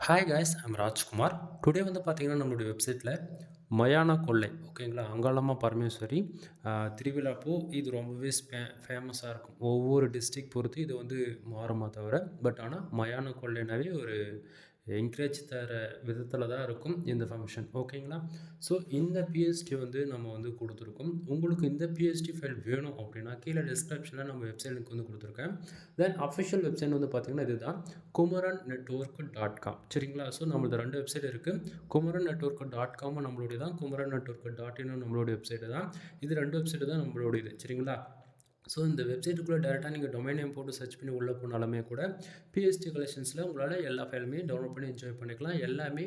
Hi guys I'm Rajkumar. Today வந்து பார்த்தீங்கன்னா நம்மளுடைய வெப்சைட்டில் மயான கொள்ளை ஓகேங்களா, அங்காளம்மா பரமேஸ்வரி திருவிழாப்போ இது ரொம்பவே ஃபேமஸாக இருக்கும். ஒவ்வொரு டிஸ்ட்ரிக் பொறுத்து இது வந்து மாறுமா தவிர, பட் ஆனால் மயான கொள்ளைனாவே ஒரு என்கரேஜ் தர விதத்தில் தான் இருக்கும் இந்த ஃபங்க்ஷன் ஓகேங்களா. ஸோ இந்த பிஎஸ்டி வந்து நம்ம வந்து கொடுத்துருக்கோம். உங்களுக்கு இந்த பிஎஸ்டி ஃபைல் வேணும் அப்படின்னா கீழே டிஸ்கிரிப்ஷனில் நம்ம வெப்சைட் லிங்க் வந்து கொடுத்துருக்கேன். தென் அஃபிஷியல் வெப்சைட் வந்து பார்த்திங்கன்னா இதுதான் kumaranNetwork.com சரிங்களா. ஸோ நம்மளது 2 வெப்சைட் இருக்குது. kumaranNetwork.com நம்மளுடைய தான், kumaranNetwork.in நம்மளுடைய வெப்சைட்டு தான். இது 2 வெப்சைட்டு தான் நம்மளுடையது சரிங்களா. ஸோ இந்த வெப்சைட்டுக்குள்ளே டேரெக்டாக நீங்கள் டொமைன் நேம் போட்டு சர்ச் பண்ணி உள்ளே போனாலுமே கூட பிஎஸ்டி கலெக்ஷன்ஸில் உங்களால் எல்லா ஃபைலுமே டவுன்லோட் பண்ணி என்ஜாய் பண்ணிக்கலாம். எல்லாமே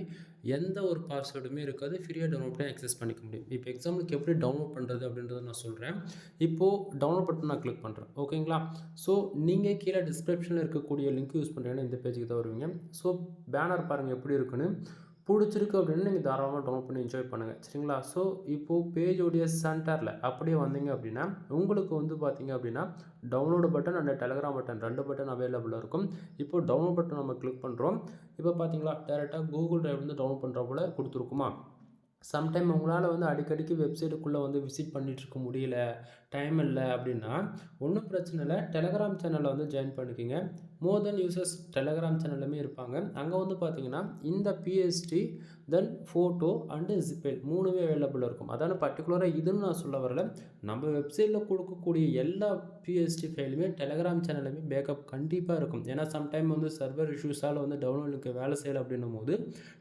எந்த ஒரு பாஸ்வேர்டுமே இருக்காது. ஃப்ரீயாக டவுன்லோட் பண்ணி அக்சஸ் பண்ணிக்க முடியும். இப்போ எக்ஸாம்பிளுக்கு எப்படி டவுன்லோட் பண்ணுறது அப்படின்றத நான் சொல்கிறேன். இப்போது டவுன்லோட் பட்டன் நான் கிளிக் பண்ணுறேன் ஓகேங்களா. ஸோ நீங்கள் கீழே டிஸ்கிரிப்ஷனில் இருக்கக்கூடிய லிங்க் யூஸ் பண்ணுறீங்கன்னா இந்த பேஜுக்கு தான் வருவீங்க. ஸோ பேனர் பாருங்கள் எப்படி இருக்குன்னு. பிடிச்சிருக்கு அப்படின்னு நீங்கள் தாராளமாக டவுன்லோட் பண்ணி என்ஜாய் பண்ணுங்கள் சரிங்களா. ஸோ இப்போது பேஜோடைய சென்டரில் அப்படியே வந்தீங்க அப்படின்னா உங்களுக்கு வந்து பார்த்தீங்க அப்படின்னா download button and Telegram button 2 button அவைலபிளாக இருக்கும். இப்போது டவுன்லோட் பட்டன் நம்ம கிளிக் பண்ணுறோம். இப்போ பார்த்தீங்களா டேரெக்டாக கூகுள் டிரைவ் வந்து டவுன்லோட் பண்ணுற போல் கொடுத்துருக்குமா. சம்டைம் உங்களால் வந்து அடிக்கடிக்கு வெப்சைட்டுக்குள்ளே வந்து விசிட் பண்ணிகிட்ருக்க முடியல, டைம் இல்லை அப்படின்னா ஒன்றும் பிரச்சனை இல்லை. டெலகிராம் சேனலில் வந்து ஜாயின் பண்ணிக்கோங்க. மோர் தென் யூசர்ஸ் டெலகிராம் சேனல்லுமே இருப்பாங்க. அங்கே வந்து பார்த்தீங்கன்னா இந்த பிஎஸ்டி தென் ஃபோட்டோ அண்டு ஜிபெல் 3மே அவைலபிளாக இருக்கும். அதான பர்டிகுலராக இதுன்னு நான் சொல்ல வரல. நம்ம வெப்சைட்டில் கொடுக்கக்கூடிய எல்லா பிஎஸ்டி ஃபைலுமே டெலகிராம் சேனல்லுமே பேக்கப் கண்டிப்பாக இருக்கும். ஏன்னா சம்டைம் வந்து சர்வர் இஷ்யூஸால் வந்து டவுன்லோடுக்கு வேலை செய்யலை அப்படின்னும் போது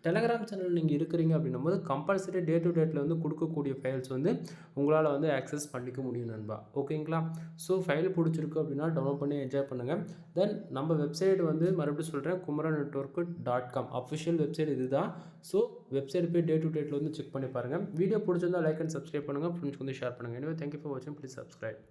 டெலகிராம் சேனல் நீங்கள் இருக்கிறீங்க அப்படின்னும் போது கம்பல்சரி டே டு டேட்டில் வந்து கொடுக்கக்கூடிய ஃபைல்ஸ் வந்து உங்களால் வந்து ஆக்சஸ் பண்ணிக்க முடியும் நண்பா ஓகேங்களா. ஸோ ஃபைல் பிடிச்சிருக்கு அப்படின்னா டவுன்லோட் பண்ணி என்ஜாய் பண்ணுங்கள். தென் நம்ம வெப்சைட் வந்து மறுபடியும் சொல்கிறேன், kumaranNetwork.com அஃபிஷியல் வெப்சைட் இது தான். ஸோ வெப்சைட் போய் டே டு டேட்டில் வந்து செக் பண்ணி பாருங்கள். வீடியோ பிடிச்சிருந்தால் லைக் அண்ட் சப்ஸ்கிரைப் பண்ணுங்கள். ஃப்ரெண்ட்ஸ்க்கு வந்து ஷேர் பண்ணுங்கள். எனவே தேங்க்யூ ஃபார் வாட்சிங். Please subscribe.